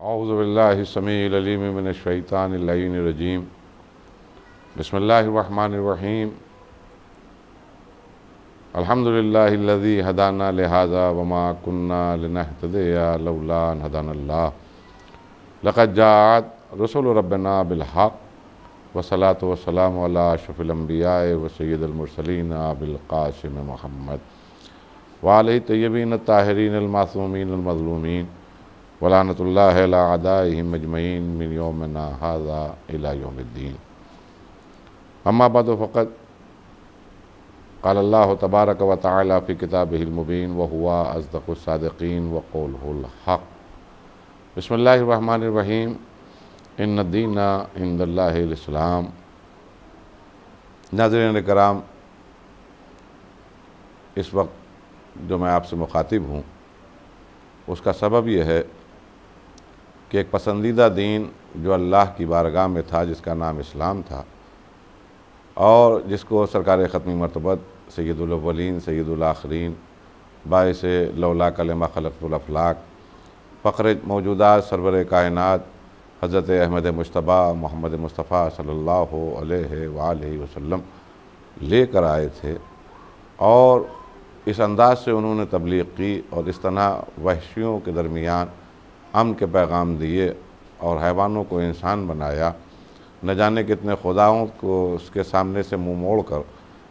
औज़ुबिल्लाहि समीइल अलीम मिनश्शैतानिर रजीम। बिस्मिल्लाहिर रहमानिर रहीम। अल्हम्दुलिल्लाहिल्लज़ी हदाना लिहाज़ा वमा कुन्ना लिनहतदिया लौला अन हदानल्लाह। लक़द जाअत रुसुलु रब्बिना bill हक़ वस्सलातु वस्सलामु अला अशरफिल अंबिया व सय्यिदिल मुरसलीन अबिल क़ासिम मुहम्मद व आलिहि तय्यबीन ताहिरीन अल मासूमीन अल मज़लूमीन वलानतुल्लाहि अला अदाइहिम अजमईन मिन यौमिना हाज़ा इला यौमिद्दीन। अम्मा बअद फ़क़द क़ाल अल्लाहु तबारक व तआला फ़ी किताबिहिल मुबीन व हुवा अस्दक़ुस सादिक़ीन व क़ौलुहुल हक़। बिस्मिल्लाहिर रहमानिर रहीम। इन्नद्दीना इंदल्लाहिल इस्लाम। नाज़रीन किराम, इस वक्त जो मैं आपसे मुखातिब हूँ उसका सबब यह है कि एक पसंदीदा दीन जो अल्लाह की बारगाह में था, जिसका नाम इस्लाम था और जिसको सरकार ख़त्मी मरतबत सय्यदुल अव्वलीन सय्यदुल आखिरीन बाइस लौला कलमा खलक़तुल अफ़लाक फ़ख्र मौजूदात सरवर कायनात हज़रत अहमद मुज्तबा मोहम्मद मुस्तफ़ा सल्लल्लाहु अलैहि वसल्लम लेकर आए थे और इस अंदाज से उन्होंने तबलीग की और इस तरह वहशियों के दरमियान अमन के पैगाम दिए और हैवानों को इंसान बनाया। न जाने कितने खुदाओं को उसके सामने से मुँह मोड़ कर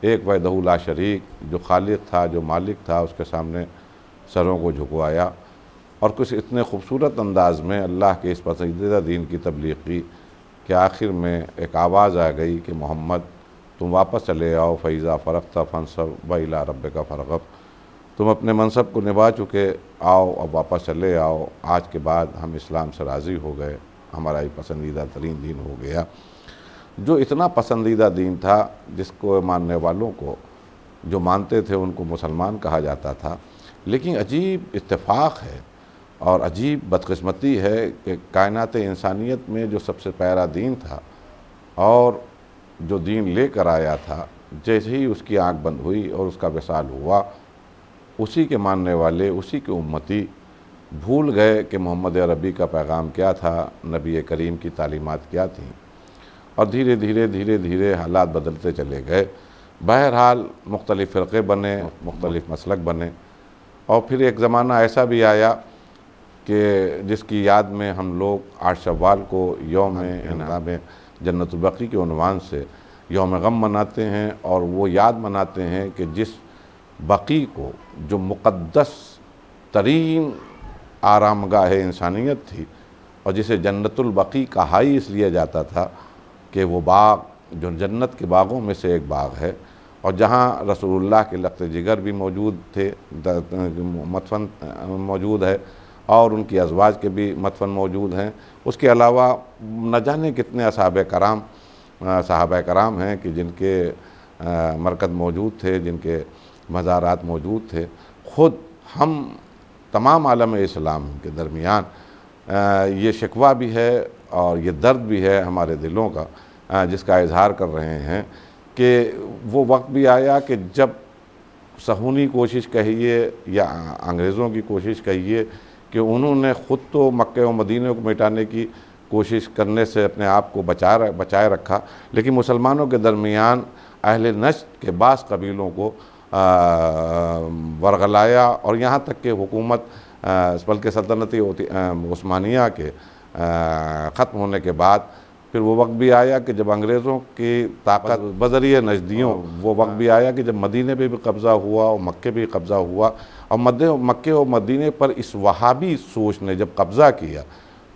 एक वहदहू ला शरीक जो खालिक था, जो मालिक था, उसके सामने सरों को झुकवाया और कुछ इतने खूबसूरत अंदाज में अल्लाह के इस पसंदीदा दीन की तबलीग की कि आखिर में एक आवाज़ आ गई कि मोहम्मद तुम वापस चले आओ। फ़ैज़ा फ़रग़्ता फ़ंसब व इला रब्बिका फ़रग़ब। तुम अपने मनसब को निभा चुके, आओ अब वापस चले आओ। आज के बाद हम इस्लाम से राज़ी हो गए, हमारा ये पसंदीदा तरीन दीन हो गया। जो इतना पसंदीदा दीन था जिसको मानने वालों को, जो मानते थे, उनको मुसलमान कहा जाता था। लेकिन अजीब इत्तेफ़ाक है और अजीब बदकिस्मती है कि कायनात इंसानियत में जो सबसे प्यारा दीन था और जो दीन लेकर आया था, जैसे ही उसकी आँख बंद हुई और उसका विसाल हुआ, उसी के मानने वाले, उसी के उम्मती भूल गए कि मोहम्मद अरबी का पैगाम क्या था, नबी करीम की तालीमात क्या थी। और धीरे धीरे धीरे धीरे हालात बदलते चले गए। बहरहाल मुख्तलिफ़ फ़िरक़े बने, मुख्तलिफ़ मसलक बने और फिर एक ज़माना ऐसा भी आया कि जिसकी याद में हम लोग 8 शव्वाल को यौम इनाम जन्नतुल बक़ी के उन्वान से यौम गम मनाते हैं और वो याद मनाते हैं कि जिस बक़ी को, जो मुक़द्दस तरीन आरामगाह इंसानियत थी और जिसे जन्नतुल बक़ी कहा ही इसलिए जाता था कि वो बाग जो जन्नत के बागों में से एक बाग है और जहाँ रसूलुल्लाह के लख्त जिगर भी मौजूद थे, मदफन मौजूद है और उनकी अज़वाज के भी मदफन मौजूद हैं। उसके अलावा न जाने कितने सहाबा कराम हैं कि जिनके मरकज़ मौजूद थे, जिनके मज़ारात मौजूद थे। ख़ुद हम तमाम आलम इस्लाम के दरमियान ये शिकवा भी है और ये दर्द भी है हमारे दिलों का, जिसका इजहार कर रहे हैं कि वो वक्त भी आया कि जब सहूनी कोशिश कहिए या अंग्रेज़ों की कोशिश कहिए कि उन्होंने ख़ुद तो मक्के और मदीने को मिटाने की कोशिश करने से अपने आप को बचाए रखा, लेकिन मुसलमानों के दरमियान अहले नज्द के बास कबीलों को वरगलाया और यहाँ तक कि हुकूमत बल्कि सल्तनती उस्मानिया के ख़त्म होने के बाद फिर वो वक्त भी आया कि जब अंग्रेज़ों की ताकत बज़रिए नजदियों, वो वक्त भी आया कि जब मदीने पे भी कब्ज़ा हुआ और मक्के भी कब्ज़ा हुआ और मक्के और मदीने पर इस वहाबी सोच ने जब कब्ज़ा किया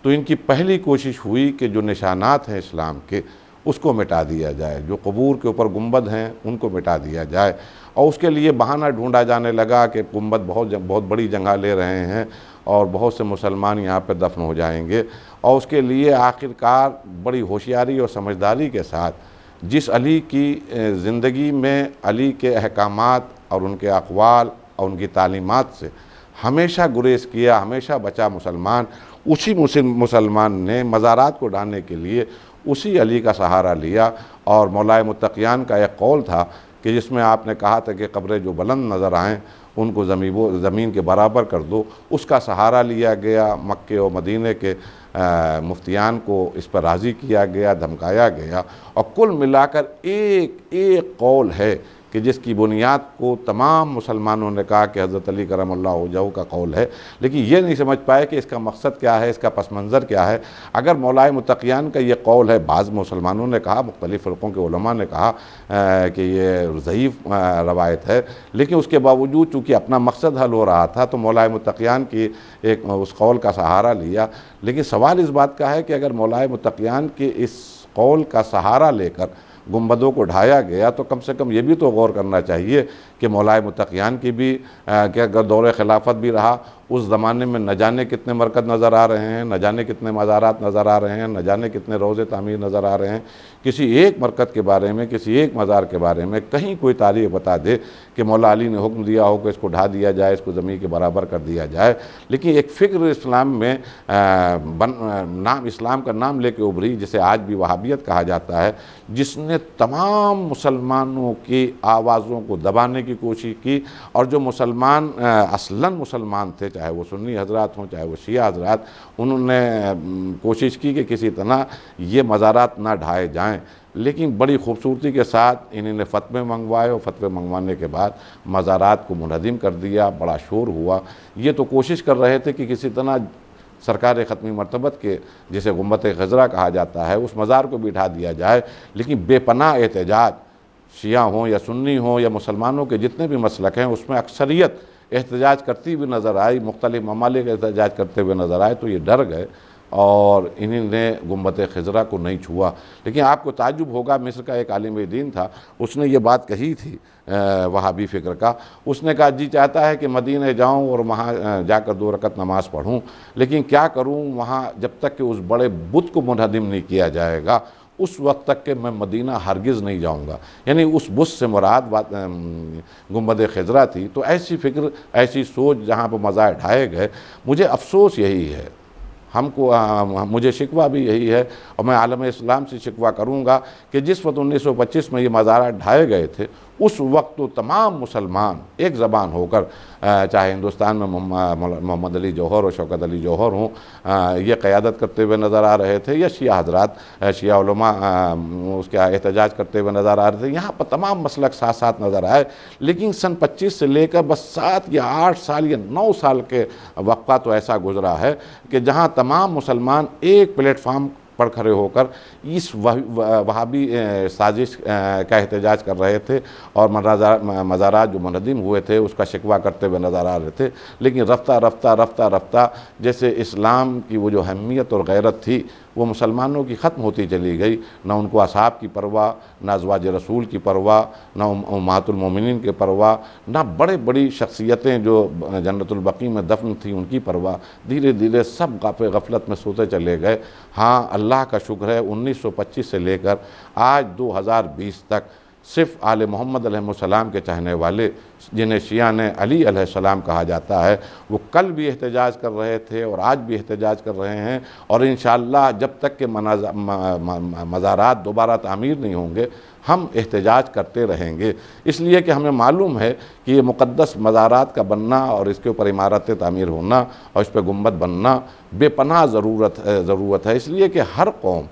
तो इनकी पहली कोशिश हुई कि जो निशानात हैं इस्लाम के उसको मिटा दिया जाए, जो कबूर के ऊपर गुंबद हैं उनको मिटा दिया जाए। और उसके लिए बहाना ढूंढा जाने लगा कि गुंबद बहुत बड़ी जगह ले रहे हैं और बहुत से मुसलमान यहाँ पर दफन हो जाएंगे। और उसके लिए आखिरकार बड़ी होशियारी और समझदारी के साथ जिस अली की ज़िंदगी में अली के अहकामात और उनके अक़वाल और उनकी तालीमात से हमेशा गुरेज़ किया, हमेशा बचा मुसलमान, उसी मुसलमान ने मज़ारात को ढाने के लिए उसी अली का सहारा लिया। और मौलाए मुत्तक़ियान का एक कौल था कि जिसमें आपने कहा था कि कब्रें जो बुलंद नज़र आएँ उनको ज़मीन के बराबर कर दो, उसका सहारा लिया गया। मक्के और मदीने के मुफ्तियान को इस पर राज़ी किया गया, धमकाया गया, और कुल मिलाकर एक एक कौल है कि जिसकी बुनियाद को तमाम मुसलमानों ने कहा कि हज़रत अली करमल्लाहु वजहू का कौल है, लेकिन ये नहीं समझ पाए कि इसका मकसद क्या है, इसका पस मंज़र क्या है। अगर मौलाए मुत्तक़ियान का ये कौल है, बाज़ मुसलमानों ने कहा, मुख्तलिफ़ फ़िरक़ों के उलमा ने कहा कि ये ज़ईफ़ रवायत है, लेकिन उसके बावजूद चूँकि अपना मकसद हल हो रहा था तो मौलाए मुत्तक़ियान की एक उस कौल का सहारा लिया। लेकिन सवाल इस बात का है कि अगर मौलाए मुत्तक़ियान के इस कौल का सहारा लेकर गुंबदों को ढाया गया तो कम से कम ये भी तो गौर करना चाहिए कि मौलाए मुत्तक़ियान की भी क्या अगर दौर खिलाफत भी रहा, उस ज़माने में न जाने कितने मरकज़ नज़र आ रहे हैं, न जाने कितने मज़ारात नज़र आ रहे हैं, न जाने कितने रोज़े तामीर नज़र आ रहे हैं। किसी एक मरकज़ के बारे में, किसी एक मज़ार के बारे में कहीं कोई तारीख़ बता दे कि मौला अली ने हुक्म दिया हो कि इसको ढा दिया जाए, इसको ज़मीन के बराबर कर दिया जाए। लेकिन एक फ़िक्र इस्लाम में नाम इस्लाम का नाम लेके उभरी, जिसे आज भी वहाबियत कहा जाता है, जिसने तमाम मुसलमानों की आवाज़ों को दबाने की कोशिश की, और जो मुसलमान असलन मुसलमान थे, चाहे वो सुन्नी हजरात हों चाहे वो शिया हजरात, उन्होंने कोशिश की कि किसी तरह ये मज़ारात ना ढाए जाएं। लेकिन बड़ी खूबसूरती के साथ इन्होंने फ़तवे मंगवाए, और फ़तवे मंगवाने के बाद मज़ारात को मुनहदिम कर दिया, बड़ा शोर हुआ। ये तो कोशिश कर रहे थे कि किसी तरह सरकार ख़त्मी मरतबत के, जिसे गुंबत ख़ज़रा कहा जाता है, उस मज़ार को बिठा दिया जाए। लेकिन बेपनाह एहतजाज, शिया हों या सुन्नी हों या मुसलमानों के जितने भी मसलक हैं, उसमें अक्सरियत एहतजाज करती हुई नज़र आई, मुख्तलिफ़ ममालिक एहतजाज करते हुए नज़र आए, तो ये डर गए और इन्होंने गुंबत ख़ज़रा को नहीं छुआ। लेकिन आपको ताज्जुब होगा, मिस्र का एक आलिम दीन था, उसने ये बात कही थी वहाबी फ़िक्र का। उसने कहा जी चाहता है कि मदीने जाऊं और वहाँ जाकर 2 रकत नमाज़ पढ़ूं, लेकिन क्या करूं, वहाँ जब तक कि उस बड़े बुत को मुनहदिम नहीं किया जाएगा उस वक्त तक के मैं मदीना हरगिज़ नहीं जाऊंगा। यानी उस बुत से मुराद गुंबद ख़ज़रा थी। तो ऐसी फ़िक्र, ऐसी सोच जहाँ पर मज़ार ढाए गए, मुझे अफसोस यही है, मुझे शिकवा भी यही है, और मैं आलम इस्लाम से शिकवा करूँगा कि जिस वक्त 1925 में ये मज़ारात ढाए गए थे, उस वक्त तो तमाम मुसलमान एक ज़बान होकर, चाहे हिंदुस्तान में मोहम्मद अली जौहर और शौकत अली जौहर हों, ये क़यादत करते हुए नज़र आ रहे थे, या शिया हजरात, शिया उलमा उसके एहतजाज करते हुए नज़र आ रहे थे। यहाँ पर तमाम मसलक साथ साथ नज़र आए। लेकिन सन 25 से लेकर बस 7 या 8 साल या 9 साल के वक्फ़ा तो ऐसा गुजरा है कि जहाँ तमाम मुसलमान एक प्लेटफार्म पर खड़े होकर इस वहाबी साजिश का एहतजाज कर रहे थे, और मज़ारात जो मुनहदिम हुए थे उसका शिकवा करते हुए नज़र आ रहे थे। लेकिन रफ्ता रफ्ता रफ्ता रफ्ता जैसे इस्लाम की वो जो अहमियत और गैरत थी वो मुसलमानों की ख़त्म होती चली गई। न उनको असहाब की परवाह, न अज़वाज रसूल की परवाह, न उम्महातुल मोमिनीन की परवाह, न बड़े बड़ी शख्सियतें जो जन्नतुल बक़ी में दफन थी उनकी परवाह। धीरे धीरे सब गफलत में सोते चले गए। हाँ, अल्लाह का शुक्र है 1925 से लेकर आज 2020 तक सिर्फ़ आले मोहम्मद अलैहिस्सलाम के चाहने वाले, जिन्हें शिया ने अली अलैहिस्सलाम कहा जाता है, वो कल भी एहतजाज कर रहे थे और आज भी एहतजाज कर रहे हैं। और इंशाअल्लाह जब तक के मज़ारात दोबारा तामीर नहीं होंगे, हम एहतजाज करते रहेंगे। इसलिए कि हमें मालूम है कि ये मुक़द्दस मज़ारात का बनना और इसके ऊपर इमारतें तामीर होना और इस पर गुंबद बनना बेपनाह ज़रूरत है। इसलिए कि हर कौम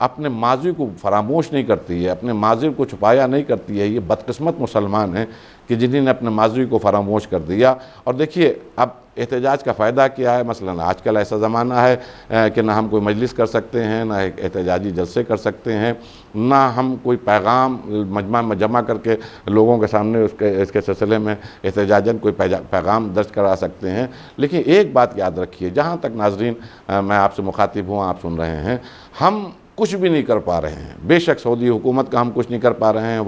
अपने माजी को फरामोश नहीं करती है, अपने माजी को छुपाया नहीं करती है। ये बदकिस्मत मुसलमान हैं कि जिन्होंने अपने माजी को फरामोश कर दिया। और देखिए अब एहतजाज का फ़ायदा क्या है। मसलन आजकल ऐसा ज़माना है कि ना हम कोई मजलिस कर सकते हैं, ना एहतजाजी जलसे कर सकते हैं, ना हम कोई पैगाम मजमा में जमा करके लोगों के सामने इसके सिलसिले में एहतजाजन कोई पैगाम दर्ज करा सकते हैं। लेकिन एक बात याद रखिए, जहाँ तक नाजरीन मैं आपसे मुखातिब हूँ, आप सुन रहे हैं, हम कुछ भी नहीं कर पा रहे हैं। बेशक सऊदी हुकूमत का हम कुछ नहीं कर पा रहे हैं,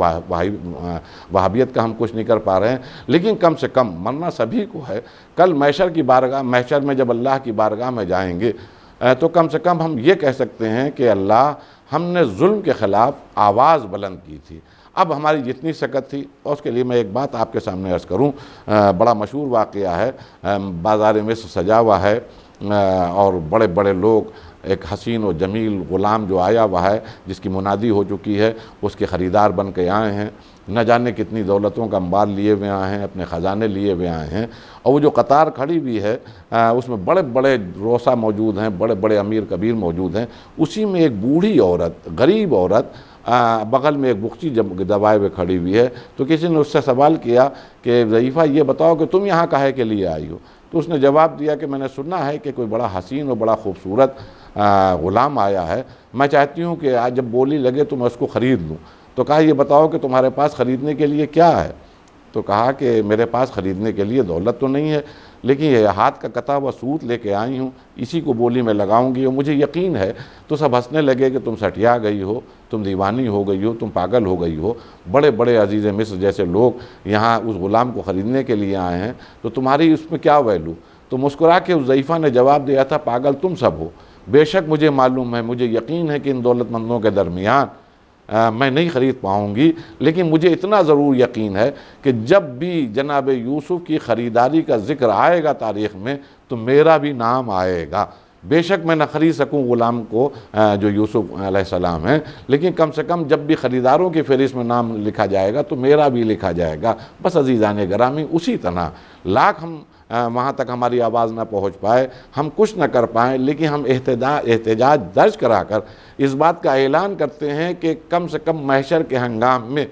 वहाबियत का हम कुछ नहीं कर पा रहे हैं, लेकिन कम से कम मरना सभी को है। कल महशर में जब अल्लाह की बारगाह में जाएंगे तो कम से कम हम ये कह सकते हैं कि अल्लाह, हमने जुल्म के ख़िलाफ़ आवाज़ बुलंद की थी, अब हमारी जितनी सकत थी। और उसके लिए मैं एक बात आपके सामने अर्ज़ करूँ। बड़ा मशहूर वाक़या है, बाज़ार मिस्र सजा हुआ है और बड़े बड़े लोग एक हसीन और जमील ग़ुलाम जो आया हुआ है, जिसकी मुनादी हो चुकी है, उसके ख़रीदार बन के आए हैं, न जाने कितनी दौलतों का अंबार लिए हुए आए हैं, अपने ख़जाने लिए हुए आए हैं। और वो जो कतार खड़ी हुई है उसमें बड़े बड़े रोसा मौजूद हैं, बड़े बड़े अमीर कबीर मौजूद हैं। उसी में एक बूढ़ी औरत, गरीब औरत, बगल में एक बुख्ची दबाए हुए खड़ी हुई है। तो किसी ने उससे सवाल किया कि ज़ईफ़ा ये बताओ कि तुम यहाँ काहे के लिए आई हो? तो उसने जवाब दिया कि मैंने सुना है कि कोई बड़ा हसीन और बड़ा खूबसूरत ग़ुलाम आया है, मैं चाहती हूँ कि आज जब बोली लगे तो मैं उसको ख़रीद लूँ। तो कहा ये बताओ कि तुम्हारे पास ख़रीदने के लिए क्या है? तो कहा कि मेरे पास ख़रीदने के लिए दौलत तो नहीं है, लेकिन ये हाथ का कटा हुआ सूत लेके आई हूँ, इसी को बोली में लगाऊंगी और मुझे यकीन है। तो सब हंसने लगे कि तुम सटिया गई हो, तुम दीवानी हो गई हो, तुम पागल हो गई हो। बड़े बड़े अजीज़ मिस्र जैसे लोग यहाँ उस ग़ुलाम को ख़रीदने के लिए आए हैं, तो तुम्हारी उसमें क्या वैल्यू? तो मुस्कुरा के उस ज़ईफ़ा ने जवाब दिया था, पागल तुम सब हो। बेशक मुझे मालूम है, मुझे यकीन है कि इन दौलतमंदों के दरमियान मैं नहीं ख़रीद पाऊँगी, लेकिन मुझे इतना ज़रूर यकीन है कि जब भी जनाब यूसुफ़ की ख़रीदारी का ज़िक्र आएगा तारीख़ में, तो मेरा भी नाम आएगा। बेशक मैं न ख़रीद सकूँ ग़ुलाम को जो यूसुफ़ अलैहिस्सलाम है, लेकिन कम से कम जब भी ख़रीदारों की फ़हरिस्त में नाम लिखा जाएगा तो मेरा भी लिखा जाएगा। बस अज़ीज़ान गिरामी, उसी तरह लाख हम वहाँ तक हमारी आवाज़ ना पहुँच पाए, हम कुछ न कर पाएँ, लेकिन हम एहतजाज दर्ज करा कर इस बात का ऐलान करते हैं कि कम से कम महशर के हंगाम में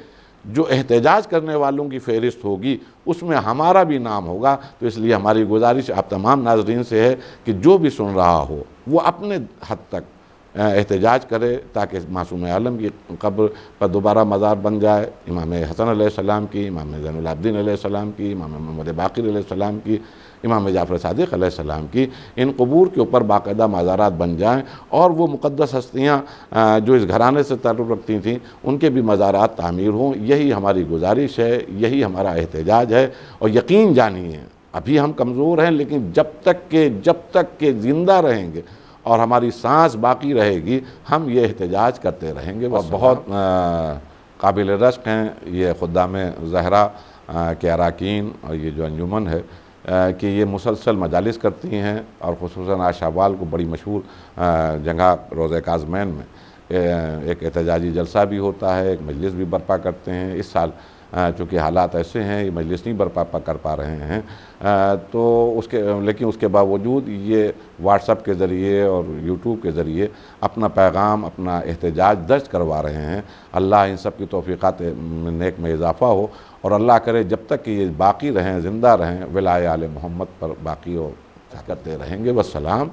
जो एहतजाज करने वालों की फ़हरिस्त होगी उसमें हमारा भी नाम होगा। तो इसलिए हमारी गुजारिश आप तमाम नाज़रीन से है कि जो भी सुन रहा हो वो अपने हद तक एहतजाज करे, ताकि मासूम आलम की कब्र पर दोबारा मज़ार बन जाए। इमाम हसन अलैहिस्सलाम की, इमाम ज़ैनुल आबिदीन अलैहिस्सलाम की, इमाम मोहम्मद बाक़िर अलैहिस्सलाम की, इमाम जाफ़र सादिक़ अलैहिस्सलाम की, इन क़बूर के ऊपर बाकायदा मज़ारात बन जाएँ और वो मुक़द्दस हस्तियाँ जो इस घराने से ताल्लुक़ रखती थीं उनके भी मज़ारात तामीर हों। यही हमारी गुजारिश है, यही हमारा एहतजाज है। और यकीन जानिए अभी हम कमज़ोर हैं, लेकिन जब तक के ज़िंदा रहेंगे और हमारी सांस बाकी रहेगी, हम ये एहतजाज करते रहेंगे। वह बहुत काबिल रश्क हैं ये ख़ुद्दाम ज़हरा के अरकान और ये जो अंजुमन है कि ये मुसलसल मजालिस करती हैं, और ख़ुसूसन आज शव्वाल को बड़ी मशहूर जगह रोज़ा काज़मैन में एक एहतजाजी जलसा भी होता है, एक मजलिस भी बर्पा करते हैं। इस साल चूँकि हालात ऐसे हैं ये मजलिस नहीं बर्पा कर पा रहे हैं, तो लेकिन उसके बावजूद ये व्हाट्सएप के ज़रिए और यूट्यूब के ज़रिए अपना पैगाम, अपना एहतजाज दर्ज करवा रहे हैं। अल्लाह इन सब की तौफ़ीक़ात नेक में इजाफ़ा हो, और अल्लाह करे जब तक कि ये बाकी रहें, ज़िंदा रहें, विलाय आले मोहम्मद पर बाकी और करते रहेंगे। वस्सलाम।